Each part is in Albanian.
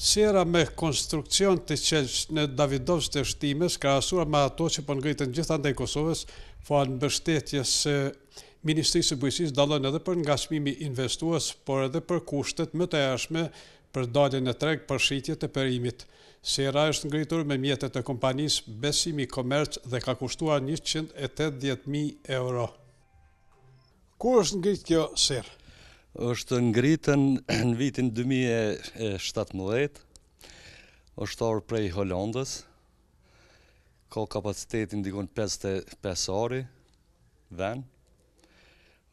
Sera me konstruksion të qelsh në Davidovës të shtimes, krahasuar me ato që po ngritën gjithandaj Kosovës, falë mbështetjes së Ministrisë së Bujqësisë, dallon edhe për ngacmimi investues, por edhe për kushtet më të hershme për daljen në treg për shitje të perimit. Sera është ngritur me mjetet e kompanisë Besimi Komerc dhe ka kushtuar 180.000 euro. Kur është ngrit kjo serë? Është ngritën në vitin 2017, është orë prej Holandës, ka kapacitetin dikon 55 ari, ven,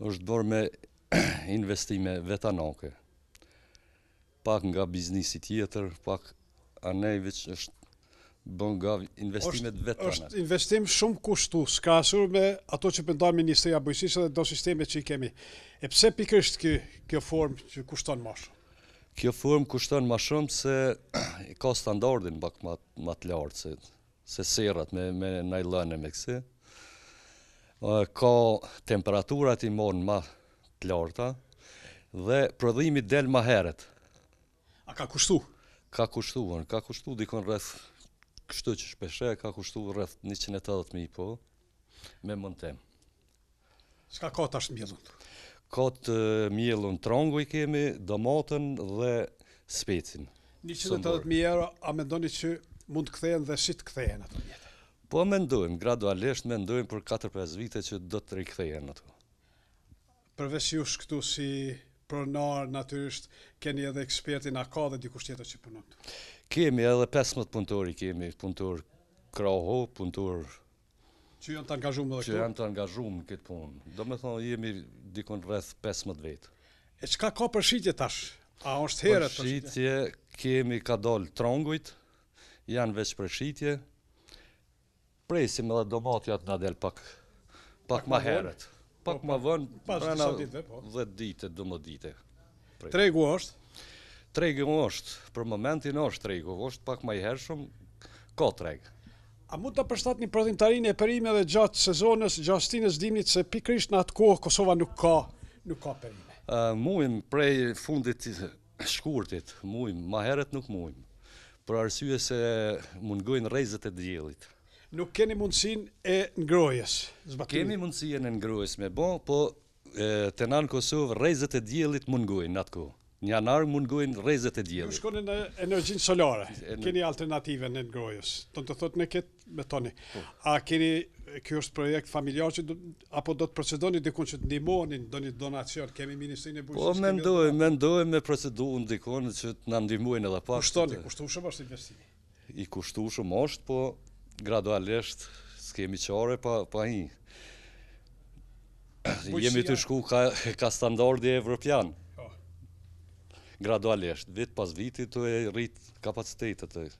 është bërë me investime vetanake, pak nga biznisi tjetër, pak anejvic është bën nga investimet vetane. Është investim shumë kushtues, krahasuar me ato që pëndon Ministria e Bujqësisë dhe do sistemet që i kemi. E pse pikërisht kjo formë që kushton më shumë? Kjo formë kushton më shumë se ka standardin pak më të lartë se serrat me najlone me kësi. Ka temperaturat i morën më të larta dhe prodhimi del më herët. A ka kushtu? Ka kushtu dikon rreth kështu që shpeshe ka kushtu rreth 180.000 po, me montim. Çka ka tash mbjellun? Ka të mbjellun trongu i kemi, domatën dhe specin. 180.000 euro, a mendoni që mund të kthehen dhe si të kthehen ato mjete? Po mendojmë, gradualisht mendojmë për 4-5 vite që do të rikthehen ato. Përveç jush këtu si pronar, natyrisht, keni edhe ekspertin, a ka dhe dikush tjetër që punon? Kemi edhe 15 punëtori, kemi punëtor kraho, punëtor që janë të angazhuar edhe këtu? Që janë të angazhuar në këtë punë. Do me thonë, jemi dikon rreth 15 vetë. E çka ka për shitje tash? A është herët për shitje? Kemi ka dalë trongujt, janë veç për shitje. Presim edhe domatjat na del pak ma herët. Pak ma vonë, prana 10 dite, 12 dite. Tregu është? Tregu është, për momentin është tregu, është pak ma i hershëm, ka treg. A mund të përshtatni prodhimtarinë e perimeve gjatë sezonës, gjatë stinës dimnit, se pikërisht në atë kohë Kosova nuk ka perime? Mujmë prej fundit shkurtit, mujmë, ma herët nuk mujmë, për arsye se mungojnë rrezet e diellit. Nuk keni mundësinë e ngrohjes? Kemi mundësinë e ngrohjes me bo, po të në Kosovë rrezet e diellit mungojnë në atë kohë. Një janar mungojnë rrezet e diellit. Ju shkoni në energjinë solare, keni alternative në ngrohjes, do të thotë në këtë betoni. A keni, kjo është projekt familjar që apo do të procedoni dikun që të ndihmonin, do një donacion, kemi Ministrinë e Bujqësisë? Po mendojmë me procedurën dikun që të na ndihmojnë edhe pak. Kushtueshëm është investimi? I kushtueshëm është, po gradualisht s'kemi qare pa hi. Jemi të shku ka standardi evropian. Gradualisht, vit pas vitit të e rrit kapacitetet.